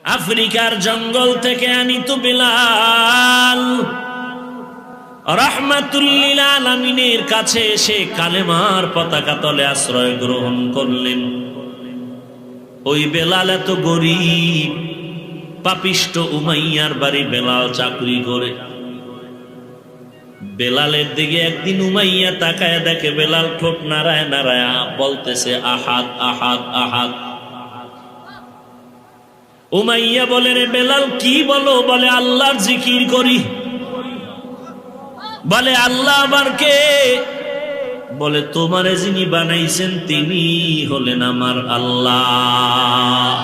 আফ্রিকার জঙ্গল থেকে আনিত বেলাল রাহমাতুল লিল আলামিনের কাছে এসে কালেমার পতাকা তলে আশ্রয় গ্রহণ করলেন। ওই বেলাল এত গরিব, পাপিষ্ট উমাইয়ার বাড়ি বেলাল চাকরি করে। বেলালের দিকে একদিন উমাইয়া তাকায় দেখে বেলাল ঠোঁট নাড়ায় নাড়ায় বলতেছে আহাদ আহাদ আহাদ। উমাইয়া বলে, রে বেলাল কি বলো? বলে আল্লাহর জিকির করি। বলে আল্লাহ আবার কে? বলে তোমারে যিনি বানাইছেন তিনি হলেন আমার আল্লাহ।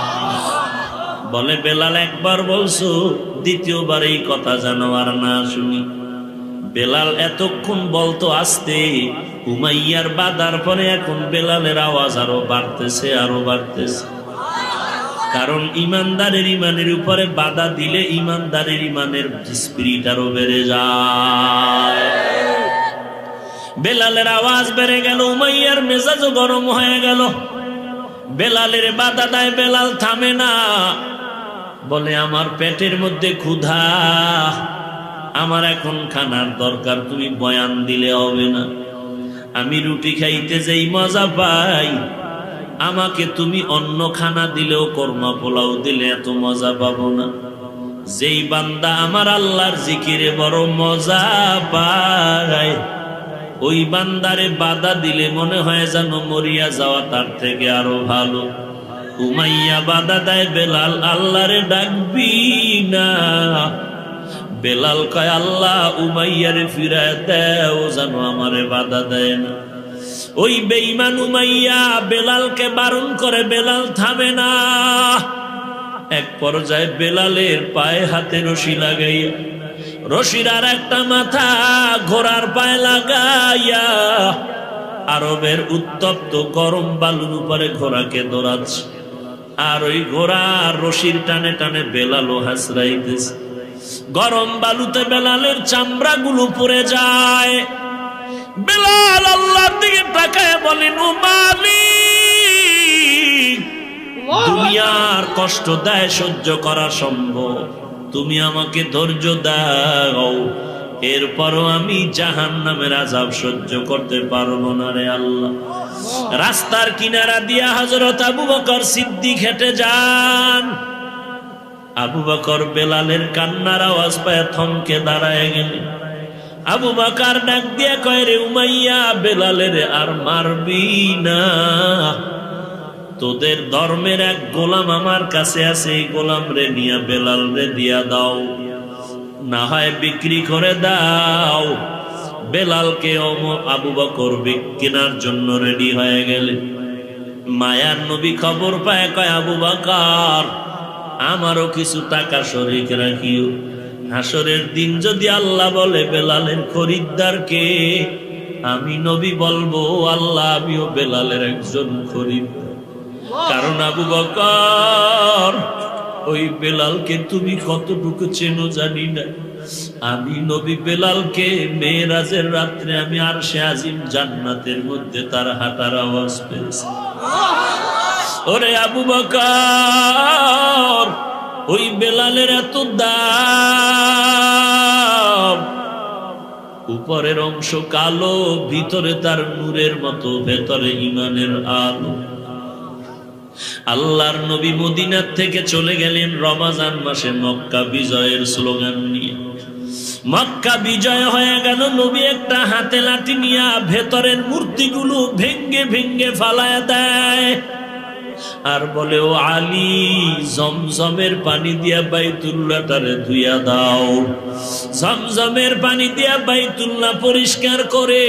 বলে বেলাল একবার বলছো, দ্বিতীয়বার এই কথা জানো আর না শুনি। বেলাল এতক্ষণ বলতো আস্তে, উমাইয়ার বাধার পরে এখন বেলালের আওয়াজ আরো বাড়তেছে আরো বাড়তেছে। কারণ ইমানদারের ইমানের উপরে বাধা দিলে ইমানদারের ইমানের স্পিরিট আরো বেড়ে যায়। বেলালের আওয়াজ বেড়ে গেল, উমাইয়ার মেজাজও গরম হয়ে গেল। বেলালের বাধা দেয়, বেলাল থামে না। বলে আমার পেটের মধ্যে ক্ষুধা, আমার এখন খানার দরকার, তুমি বয়ান দিলে হবে না। আমি রুটি খাইতে যেই মজা পাই, আমাকে তুমি অন্য খানা দিলেও কর্মা পোলাও দিলে এত মজা পাবো না। যেই বান্দা আমার আল্লাহর জিকিরে বড় মজা পায়, ওই বান্দারে বাধা দিলে মনে হয় যেন মরিয়া যাওয়া তার থেকে আরো ভালো। উমাইয়া বাধা দেয়, বেলাল আল্লাহরে ডাকবি না। বেলাল কয় আল্লাহ উমাইয়ারে ফিরায় দেও যেন আমারে বাধা দেয় না। ওই বেঈমান উমাইয়া বেলালকে বারণ করে, বেলাল থামে না। এক পর্যায়ে বেলালের পায়ে হাতে রশি লাগাইয়া, রশির আর একটা মাথা ঘোড়ার পায়ে লাগাইয়া আরবের উত্তপ্ত গরম বালুর উপরে ঘোড়াকে দৌড়াচ্ছে। আর ওই ঘোড়ার রশির টানে টানে বেলালও হাসরাইতেছে। গরম বালুতে বেলালের চামড়া গুলো পড়ে যায়। বেলাল আল্লাহর দিকে তাকায় বলেন, ও মালিক, দুনিয়ার কষ্ট দেয় সহ্য করা সম্ভব, তুমি আমাকে ধৈর্য দাও, এরপরও আমি জাহান্নামের আযাব সহ্য করতে পারবো না রে আল্লাহ। রাস্তার কিনারা দিয়া হযরত আবু বকর সিদ্দিক হেঁটে যান। আবু বকর বেলালের কান্নার আওয়াজ পায় থমকে দাঁড়ায় গেলেন। আবু বকর ডাক দিয়া কয়, রে উমাইয়া, বেলালের আর মারবি না। তোদের ধর্মের এক গোলাম আমার কাছে আছে, এই গোলাম রে নিয়া বেলাল রে দিয়া দাও, না হয় বিক্রি করে দাও। বেলালকে আবু বকর কেনার জন্য রেডি হয়ে গেলেন। মায়ার নবী খবর পায়, কয় আবু বকর, আমারও কিছু টাকা শরীক রাখিও। হাসরের দিন যদি আল্লাহ বলে বেলালের খরিদ্দারকে, আমি নবী বলবো আল্লাহ আমিও বেলালের একজন খরিদ্দার। কারণ আবু বকর, ওই বেলালকে তুমি কতটুকু চেনো জানি না। আমি নবী বেলালকে মেরাজের রাত্রে আমি আরশে আজিম জান্নাতের মধ্যে তার হাঁটার আওয়াজ পেয়েছি। ওরে আবু বকর, ওই বেলালের এত দাম, উপরের অংশ কালো, ভিতরে তার নূরের মতো, ভেতরে ইমানের আলো। আল্লাহর নবী মদিনার থেকে চলে গেলেন রমজান মাসে মক্কা বিজয়ের স্লোগান নিয়ে। মক্কা বিজয় হয়ে গেল। নবী একটা হাতে লাঠি নিয়ে ভেতরের মূর্তিগুলো ভেঙ্গে ভেঙ্গে ফালায় দেয় আর বলে, ও আলী, জমজমের পানি দিয়া বাইতুল্লাহটারে ধুইয়া দাও। জমজমের পানি দিয়া বাইতুল্লাহ পরিষ্কার করে।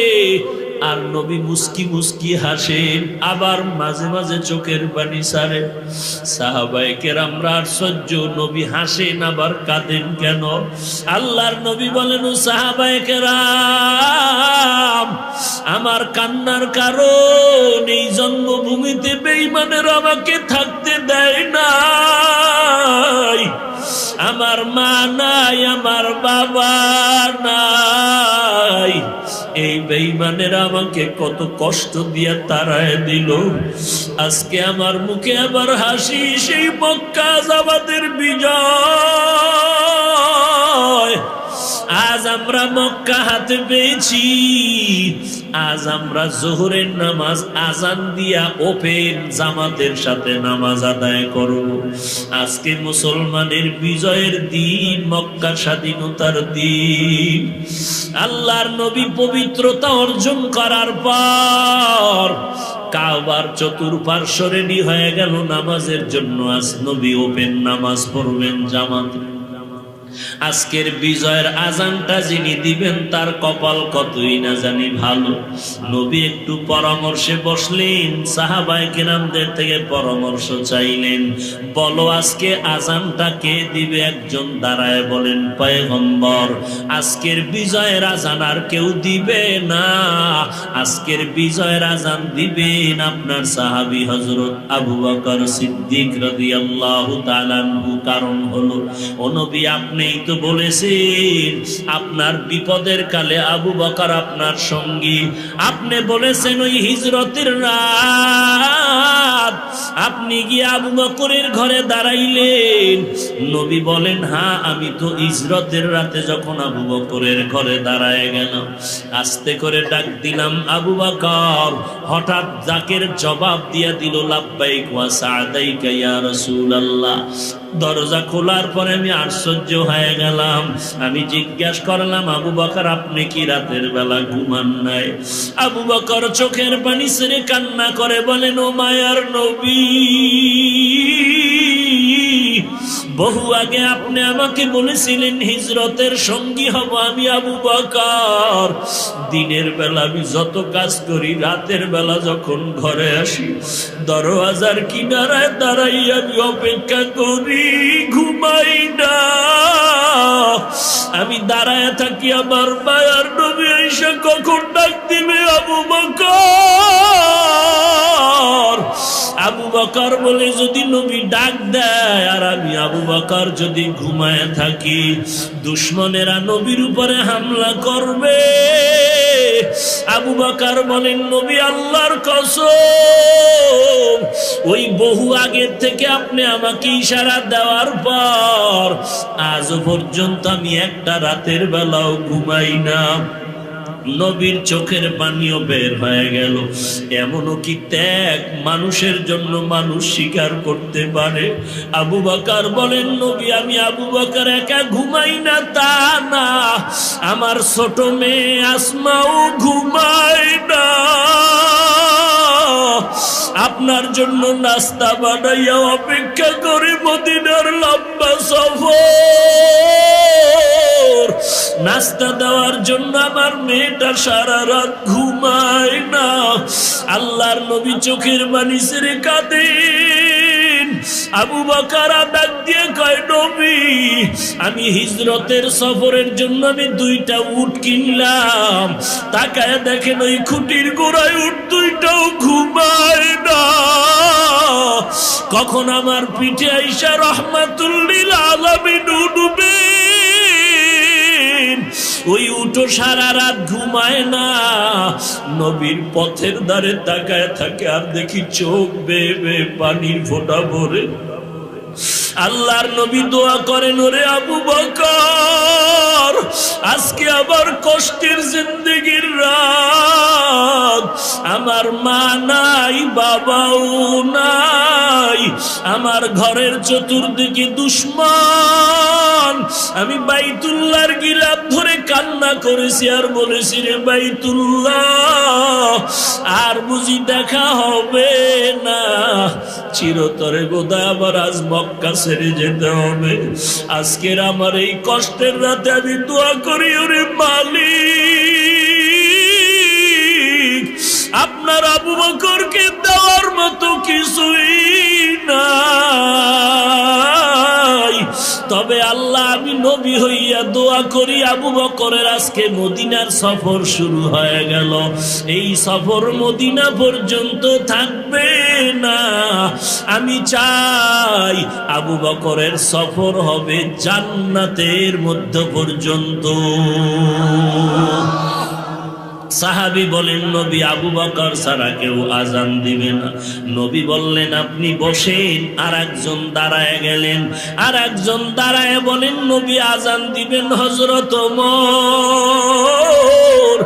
আর নবী মুস্কি মুস্কি হাসেন, আবার মাঝে মাঝে চোখের পানি ছাড়ে। সাহাবায়ে কেরামরা আশ্চর্য, নবী হাসেন আবার কাঁদেন কেন? আল্লাহর নবী বলেন, ও সাহাবায়ে কেরাম, আমার কান্নার কারণ এই জন্মভূমিতে বেঈমানেরা আমাকে থাকতে দেয় নাই। আমার মা নাই, আমার বাবা নাই, এই বেঈমানেরা আমাকে কত কষ্ট দিয়ে তাড়ায় দিল, আজকে আমার মুখে আবার হাসি, সেই মক্কা আমাদের বিজয়। আজ আমরা মক্কা হাতে পেয়েছি, আজ আমরা যোহরের নামাজ আজান দিয়া ওপেন জামাতের সাথে নামাজ আদায় করব। আজকে মুসলমানের বিজয়ের দিন, মক্কা স্বাধীনতার দিন। আল্লাহর নবী পবিত্রতা অর্জন করার পর কাবার চতুর্পার্শ্ব রেডি হয়ে গেল নামাজের জন্য। আজ নবী ওপেন নামাজ পড়বেন জামাতে। আজকের বিজয়ের আজানটা যিনি দিবেন তার কপাল কতই না জানি ভালো। নবী একটু পরামর্শে বসলেন, সাহাবায়ে কেরামদের থেকে পরামর্শ চাইলেন, বলো আজকে আজানটা কে দিবে? একজন দাঁড়ায় বলেন, পয়গম্বর আজকের বিজয়ের আজান আর কেউ দিবে না, আজকের বিজয়ের আজান দিবেন আপনার সাহাবী হযরত আবু বকর সিদ্দিক রাদিয়াল্লাহু তাআলা আনহু। কারণ হলো, ও নবী আপনি তো বলেছেন আপনার বিপদের কালে আবু বকর আপনার সঙ্গী। আপনি বলেছেন ওই হিজরতের রাত আপনি গিয়ে আবু বকরের ঘরে দাঁড়াইলেন। নবী বলেন, হ্যাঁ আমি তো হিজরতের রাতে যখন আবু বকরের ঘরে দাঁড়ায় গেলাম, আস্তে করে ডাক দিলাম আবু বকর, হঠাৎ ডাকের জবাব দিয়া দিল, লাব্বাইক ওয়া সা'দাইকা ইয়া রাসূলুল্লাহ। দরজা খোলার পরে আমি আশ্চর্য হয়ে গেলাম। আমি জিজ্ঞাসা করলাম, আবু বকর আপনি কি রাতের বেলা ঘুমান নাই? আবু বকর চোখের পানি ছেড়ে কান্না করে বলেন, ও মায়ার নবী, বহু আগে আপনি আমাকে বলেছিলেন হিজরতের সঙ্গী হব আমি আবু বকর। দিনের বেলা আমি যত কাজ করি, রাতের বেলা যখন ঘরে আসি দরওয়াজার কিনারায় দাঁড়াই আমি অপেক্ষা করি, ঘুমাই না। আমি দাঁড়ায় থাকি, আমার মায়ার নবী এসে কখন ডাক দিবে আবু বকর। আবু বকর বলে, যদি নবী ডাক দেয় আর আমি আবু বকর যদি ঘুমায় থাকি, দুশমনেরা নবীর উপরে হামলা করবে। আবু বকর বলেন, নবী আল্লাহর কসম, ওই বহু আগের থেকে আপনি আমাকে ইশারা দেওয়ার পর আজ পর্যন্ত আমি একটা রাতের বেলাও ঘুমাই না। নবীর চোখের পানিও বের হয়ে গেল। এমনও কি ত্যাগ মানুষের জন্য মানুষ স্বীকার করতে পারে? আবু বকর বলেন, নবী আমি আবু বকর একা ঘুমাই না তা না, আমার ছোট মেয়ে আসমাও ঘুমায় না। আপনার জন্য নাস্তা বানাইয়া অপেক্ষা করে মদিনার লম্বা সফর, নাস্তা দেওয়ার জন্য আমার মেয়েটা সারা রাত ঘুমায় না। আল্লাহর নবী চোখের পানি ছেড়ে কাঁদেন। আবু বকর ডাক দিয়ে কয়, নবী আমি হিজরতের সফরের জন্য আমি 2টা উট কিনলাম, তাকায় দেখেন ওই খুঁটির গোড়ায় উট 2টাও ঘুমায় না। কখন আমার পিঠে আইসা রহমাতুল লিল আলামিন উঠবে, ওই উটো সারা রাত ঘুমায় না। নবীর পথের ধারে তাকায় থাকে আর দেখি চোখ বেয়ে বেয়ে পানির ফোঁটা ভরে। আল্লাহর নবী দোয়া করেন, ওরে আবু বকর আজকে আবার কষ্টের জিন্দেগির রাত, আমার মা নাই বাবাও নাই, আমার ঘরের চতুর্দিকে দুশমন। আমি বাইতুল্লাহর গিলাফ ধরে কান্না করেছি আর বলেছি, রে বাইতুল্লাহ আর বুঝি দেখা হবে না, চিরতরে বোধহয় আবার আজ মক্কা ছেড়ে যেতে হবে। আজকের আমার এই কষ্টের রাতে আমি দোয়া করি, ওরে মালিক আপনার আবু বকরকে দেওয়ার মতো কিছুই নাই। তবে আল্লাহ আমি নবী হইয়া দোয়া করি, আবু বকরের আজকে মদিনার সফর শুরু হয়ে গেল, এই সফর মদিনা পর্যন্ত থাকবে না। আমি চাই আবু বকরের সফর হবে জান্নাতের মধ্য পর্যন্ত। সাহাবী বলেন, নবী আবু বকর ছাড়া কেউ আজান দিবে না। নবী বললেন, আপনি বসেন। আর একজন দাঁড়ায় গেলেন, আর একজন দাঁড়ায় বলেন, নবী আজান দিবেন হযরত ওমর।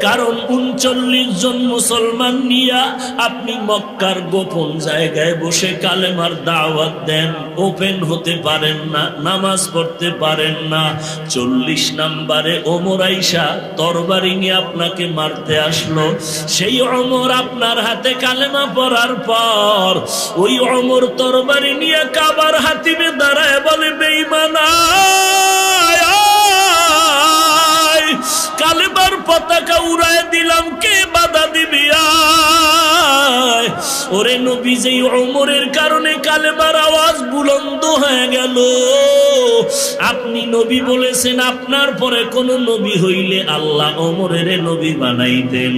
কারণ 39 জন মুসলমান নিয়া আপনি মক্কার গোপন জায়গায় বসে কালেমার দাওয়াত দেন, ওপেন হতে পারেন না, নামাজ পড়তে পারেন না। 40 নম্বরে ওমর আইসা তরবারি নিয়ে আপনাকে মারতে আসলো। সেই ওমর আপনার হাতে কালেমা পড়ার পর ওই ওমর তরবারি নিয়ে কাবার হাতিমে দাঁড়ায় বলে, বেঈমানা কালেমার পতাকা উড়ায় দিলাম, কে বাধা দিবি? ওরে নবী, যেই ওমরের কারণে কালেমার আওয়াজ বুলন্দ হয়ে গেল। আপনি নবী বলেছেন, আপনার পরে কোন নবী হইলে আল্লাহ ওমরের নবী বানাইতেন।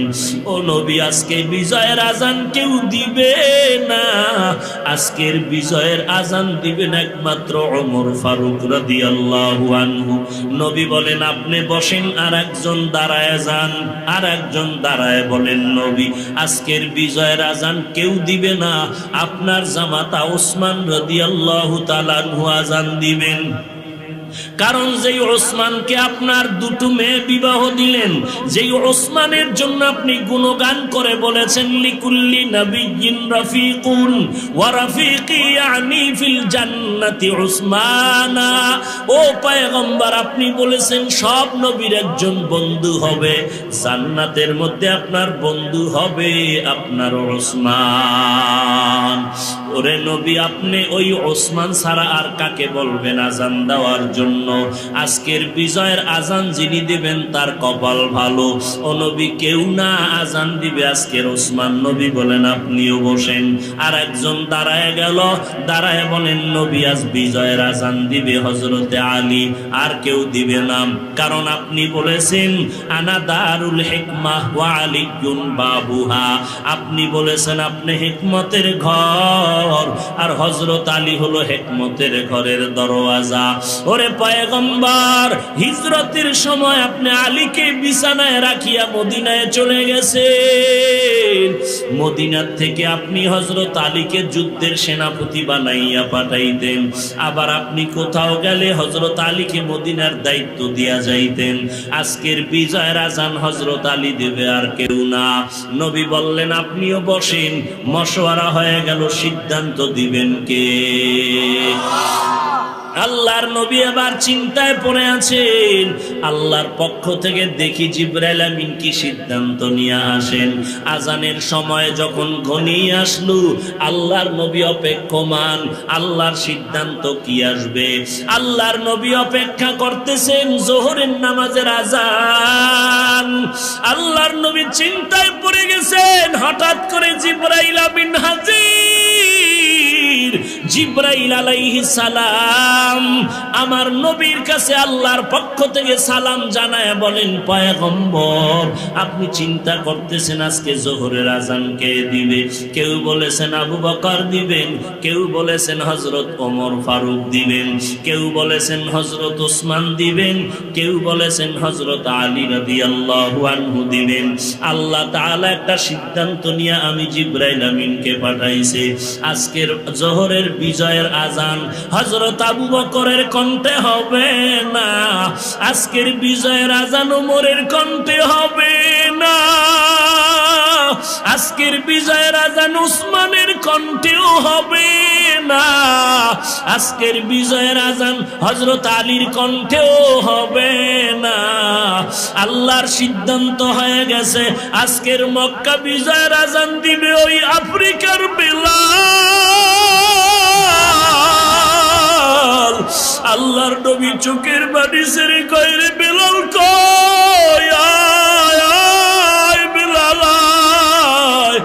ও নবী, আজকে বিজয়ের আজান কেউ দিবে না। আজকের বিজয়ের আজান দিবেন একমাত্র ওমর ফারুক রাদিয়াল্লাহু আনহু। নবী বলেন, আপনি বসেন। আর একজন দাঁড়ায় যান, আর একজন দাঁড়ায় বলেন, নবী আজকের বিজয়ের আজান কেউ দিবে না, আপনার জামাতা ওসমান রাদিয়াল্লাহু তাআলা আনহু আজান দিবেন। কারণ যেই ওসমানকে আপনার দুটো মেয়ে বিবাহ দিলেন, যেই ওসমানের জন্য আপনি গুণগান করে বলেছেন, লিকুল্লি নাবিয়্যিন রাফিকুন ওয়া রাফিকি ইয়ানি ফিল জান্নাতি উসমানা। ও পয়গম্বর, আপনি বলেছেন সব নবীর একজন বন্ধু হবে, জান্নাতের মধ্যে আপনার বন্ধু হবে আপনার ওসমান। ওরে নবী, আপনি ওই ওসমান ছাড়া আর কাকে বলবেন আজান দেওয়ার জন্য? আজকের বিজয়ের আজান যিনি দিবেন তার কপাল ভালো। ও নবী, কেউ না আজান দিবে আজকের ওসমান। নবী বলেন, আপনিও বসেন। আর একজন দাঁড়ায় গেল, দাঁড়ায় বলেন, নবী আজ বিজয়ের আজান দিবে হযরতে আলী, আর কেউ দিবে না। কারণ আপনি বলেছেন, আনা দারুল হিকমাহ ওয়া আলিয়্যুন বাবুহা। আপনি বলেছেন আপনি হিকমতের ঘর, আর হযরত আলী হলো হিকমতের ঘরের দরওয়াজা। ওরে পয়গম্বর, হিজরতের সময় আপনি আলীকে বিছানায় রাখিয়া মদিনায় চলে গেছেন। মদিনার থেকে আপনি হযরত আলীকে যুদ্ধের সেনাপতি বানাইয়া পাঠাইতেন। আবার আপনি কোথাও গেলে হযরত আলীকে মদিনার দায়িত্ব দিয়া যাইতেন। আজকের বিজয়ের আজান হযরত আলী দেবে, আর কেউ না। নবী বললেন, আপনিও বসেন। মশওয়ারা হয়ে গেল, সিদ্ধান্ত দিবেন কে? আল্লাহর নবী এবার চিন্তায় পড়ে আছেন। আল্লাহর পক্ষ থেকে দেখি জিবরাইল আমিন কি সিদ্ধান্ত নিয়ে আসেন। আজানের সময় যখন ঘনিয়ে আসলো, আল্লাহর নবী অপেক্ষমান, আল্লাহর সিদ্ধান্ত কি আসবে। আল্লাহর নবী অপেক্ষা করতেছেন যোহরের নামাজের আজান। আল্লাহর নবী চিন্তায় পড়ে গেছেন। হঠাৎ করে জিবরাইল আমিন হাজির। জিবরাইল আলাইহিস সালাম আমার নবীর কাছে আল্লাহর পক্ষ থেকে সালাম জানায় বলেন, পয়গম্বর, আপনি চিন্তা করতেছেন আজকে যোহরের আজান কে দিবে? কেউ বলেছেন আবু বকর দিবেন, কেউ বলেছেন হযরত ওমর ফারুক দিবেন, কেউ বলেছেন হযরত ওসমান দিবেন, কেউ বলেছেন হযরত আলী রাদিয়াল্লাহু আনহু দিবেন। আল্লাহ তাআলা একটা সিদ্ধান্ত নিয়ে আমি জিবরাইল আমিনকে পাঠাইছে। আজকের যোহরের বিজয়ের আজান হযরত আবু বকরের কণ্ঠে হবে না, আজকের বিজয়ের আজান ওমরের কণ্ঠে হবে না, আজকের বিজয়ের আজান উসমানের কণ্ঠেও হবে না, আজকের বিজয়ের আজান হযরত আলীর কণ্ঠেও হবে না। আল্লাহর সিদ্ধান্ত হয়ে গেছে, আজকের মক্কা বিজয়ের আজান দিবে ওই আফ্রিকার বেলাল। আল্লাহর নবী চোখের বাড়ি ছেড়ে কয়, রে বেলাল কই, আয় আয় বেলাল আয়।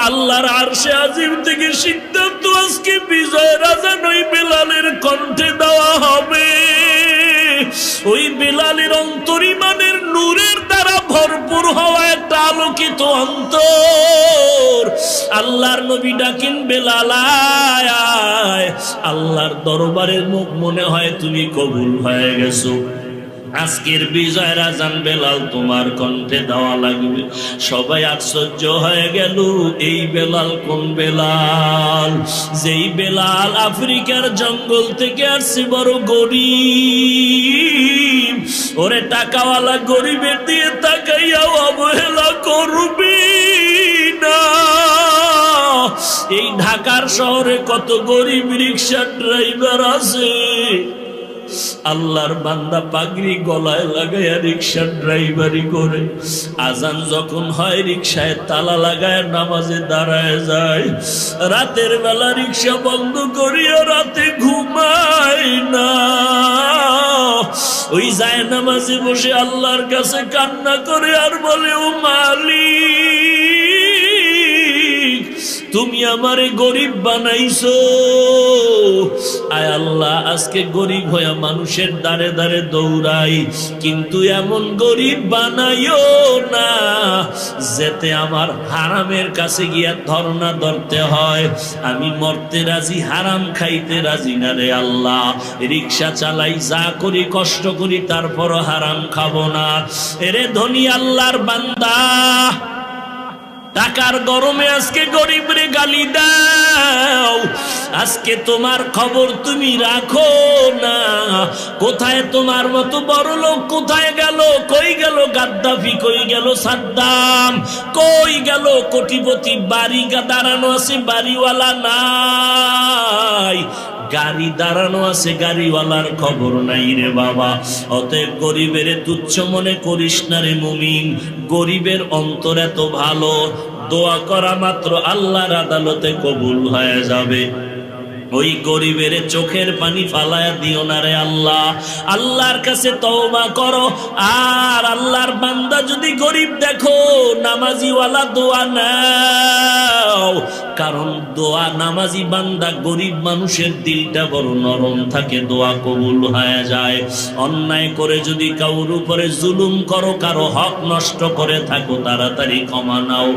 আল্লাহর আরশে আজিম থেকে সিদ্ধান্ত, আজকে বিজয়ের আজান ওই বেলালের কণ্ঠে দেওয়া হবে। ওই বেলালের অন্তর ইমানের নূরের দ্বারা ভরপুর হওয়া একটা আলোকিত অন্তর। আল্লাহর নবী ডাকেন, বেলাল আয় আয়। আল্লাহর দরবারের মুখ মনে হয় তুমি কবুল হয়ে গেছো। আজকের বিজয়ের আজান বেলাল তোমার কণ্ঠে দেওয়া লাগবে। সবাই আশ্চর্য হয়ে গেল, এই বেলাল কোন বেলাল? যেই বেলাল আফ্রিকার জঙ্গল থেকে আসছে, বড় গরিব। ওরে টাকাওয়ালা গরিবের দিয়ে তাকাইয়াও অবহেলা করবি না। এই ঢাকার শহরে কত গরিব রিক্সা ড্রাইভার আছে, আল্লাহর বান্দা পাগড়ি গলায় লাগাইয়া রিক্সা ড্রাইভারি করে। আজান যখন হয় রিক্সায় তালা লাগায় নামাজে দাঁড়ায় যায়। রাতের বেলা রিক্সা বন্ধ করিয়া রাতে ঘুমায় না, ওই যায় নামাজে বসে আল্লাহর কাছে কান্না করে আর বলে, ও মালিক, তুমি আমারে গরিব বানাইছো। আয় আল্লাহ, আজকে গরিব হইয়া মানুষের দ্বারে দ্বারে দৌড়াই, কিন্তু এমন গরিব বানাইও না যেতে আমার হারামের কাছে গিয়া ধর্ণা ধরতে হয়। আমি মরতে রাজি, হারাম খাইতে রাজি না রে আল্লাহ। রিক্সা চালাই, যা করি কষ্ট করি, তারপরও হারাম খাবো না। এরে ধনী আল্লাহর বান্দা, টাকার গরমে আজকে গরিবরে গালি দাও। আজকে তোমার খবর তুমি রাখো না। কোথায় তোমার মতো বড় লোক? কোথায় গেল? কই গেল গাদ্দাফি? কই গেল সাদ্দাম? কই গেল কোটিপতি? বাড়ি দাঁড়ানো আছে, বাড়িওয়ালা নাই। গাড়ি দাঁড়ানো আছে, গাড়িওয়ালার খবর নাই রে বাবা। অতএব গরিবের তুচ্ছ মনে করিস না রে মুমিন। গরিবের অন্তর এত ভালো, দোয়া করা মাত্র আল্লাহর আদালতে কবুল হয়ে যাবে। ওই গরিবের চোখের পানি ফালায়া দিও না রে আল্লাহ। আল্লাহর কাছে তওবা করো। আর আল্লাহর বান্দা যদি গরিব দেখো, নামাজিওয়ালা দোয়া নাও, কারণ দোয়া নামাজি বান্দা গরিব মানুষের দিলটা বড় নরম থাকে, দোয়া কবুল হয়ে যায়। অন্যায় করে যদি কারোর উপরে জুলুম করো, কারো হক নষ্ট করে থাকো, তাড়াতাড়ি ক্ষমা নাও।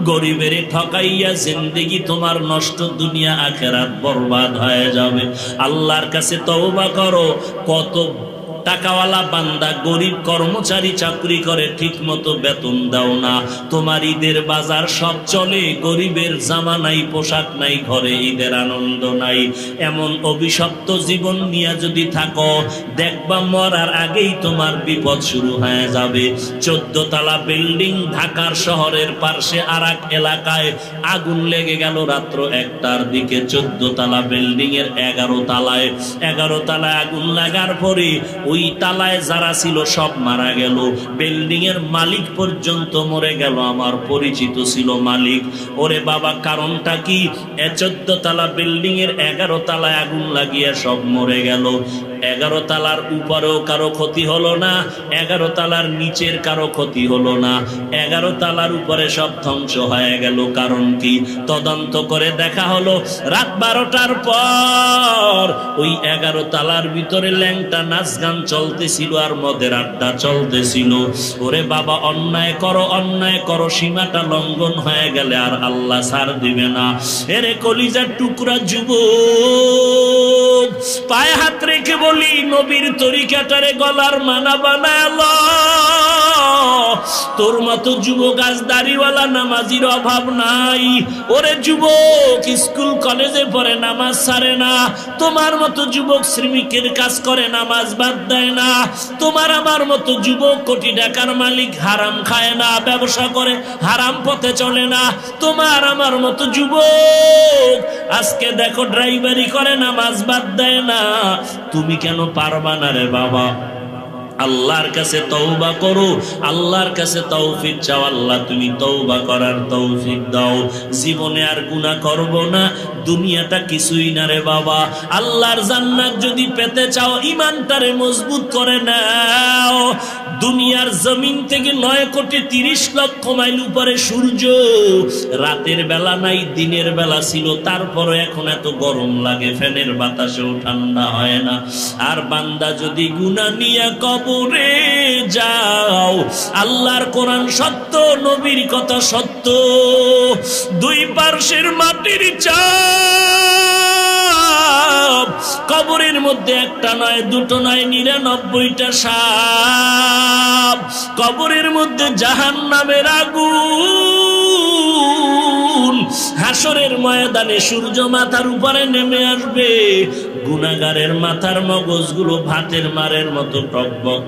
গরিবের ঠকাইয়া জিন্দেগি তোমার নষ্ট, দুনিয়া আখিরাত বরবাদ হয়ে যাবে। আল্লাহর কাছে তওবা করো। কত টাকাওয়ালা বান্দা গরিব কর্মচারী চাকরি করে, ঠিক মতো বেতন দাও না। তোমার ঈদের বাজার সব চলে, গরিবের জামা নাই, পোশাক নাই, ঘরে ঈদের আনন্দ নাই। এমন অভিশপ্ত জীবন নিয়ে যদি থাকো, দেখবা মরার আগেই তোমার বিপদ শুরু হয়ে যাবে। 14 তলা বিল্ডিং, ঢাকার শহরের পাশে আর এক এলাকায় আগুন লেগে গেল রাত্র 1টার দিকে। 14 তলা বিল্ডিং এর 11 তলায় আগুন লাগার পরে ওই তালায় যারা ছিল সব মারা গেল। বিল্ডিং এর মালিক পর্যন্ত মরে গেল, আমার পরিচিত ছিল মালিক। ওরে বাবা, কারণটা কি? 14 তলা বিল্ডিং এর 11 তলায় আগুন লাগিয়ে সব মরে গেল। 11 তলার উপরেও কারো ক্ষতি হলো না, 11 তলার নিচের কারো ক্ষতি হলো না, 11 তলার উপরে সব ধ্বংস হয়ে গেল। কারণ কি? তদন্ত করে দেখা হলো রাত 12টার পর ওই 11 তলার ভিতরে ল্যাংটা নাচ গান চলতেছিল আর মদের আড্ডা চলতেছিল। ওরে বাবা, অন্যায় করো, সীমাটা লঙ্ঘন হয়ে গেলে আর আল্লাহ ছাড় দিবে না। এরে কলিজার টুকরা যুবক, পায়ে হাত রেখে বলি, নবীর তরিকাটারে গলার মানা বানায় তোর মতো যুবক আজ দাড়িওয়ালা নামাজির অভাব নাই। ওরে যুবক, স্কুল কলেজে পড়ে, নামাজ ছাড়ে না। তোমার মতো যুবক শ্রমিকের কাজ করে, নামাজ বাদ দেয় না। তোমার আমার মতো যুবক কোটি টাকার মালিক, হারাম খায় না, ব্যবসা করে, হারাম পথে চলে না। তোমার আমার মতো যুবক আজকে দেখো ড্রাইভারি করে, নামাজ বাদ দেয় না। তুমি কেন পারবা না রে বাবা? আল্লাহর কাছে তওবা করো, আল্লাহর কাছে তৌফিক চাও। আল্লাহ তুমি তওবা করার তৌফিক দাও। জীবনে আর গুনাহ করব না, দুনিয়াটা কিছুই না রে বাবা। আল্লাহর জান্নাত যদি পেতে চাও, ঈমানটারে মজবুত করে নাও। দুনিয়ার জমিন থেকে 9,30,00,000 মাইল উপরে সূর্য, রাতের বেলা নাই, দিনের বেলা ছিল, তারপরে এখন এত গরম লাগে, ফ্যানের বাতাসেও ঠান্ডা হয় না। আর বান্দা যদি গুনাহ নিয়ে কবরে যাও, আল্লাহর কোরআন সত্য, নবীর কথা সত্য, দুই পার্শ্বের মাটির চাই কবরের মধ্যে একটা নয়, দুটো নয়, 99টা সাপ। কবরের মধ্যে জাহান্নামের আগুন। হাসরের ময়দানে সূর্য মাথার উপরে নেমে আসবে, গুনাহগারের মাথার মগজগুলো ভাতের মারের মতো টকবক